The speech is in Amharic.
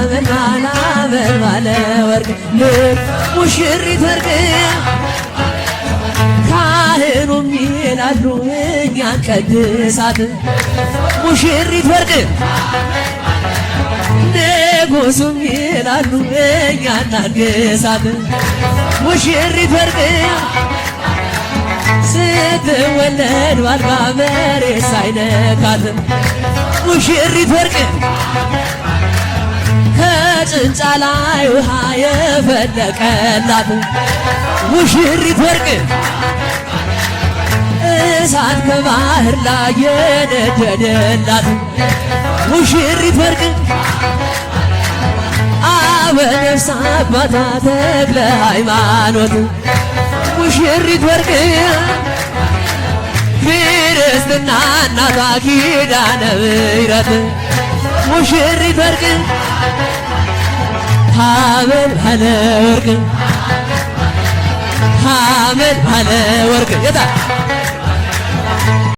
አመል ባለ ወርቅ ሙሽሪት ወርቅ ካህኑም ይላሉ እኛን ቀድሳት ሙሽሪት ወርቅ ንጉሱም ይላሉ እኛን ናግሳት ሙሽሪት ወርቅ ስትወለድ ባልጋ መሬት ሳይነካት ሙሽሪት ወርቅ ከጭንጫ ላይ ውሃ የፈለቀላት ሙሽሪት ወርቅ እሳት ከባህር ላይ የነደደላት ሙሽሪት ወርቅ አበነፍስ አባቷ ተክለ ሃይማኖት ሙሽሪት ወርቅ ክርስትና እናቷ ኪዳነ ምሕረት ሙሽሪት ወርቅ ሐመል ባለ ወርቅ ሐመል ባለ ወርቅ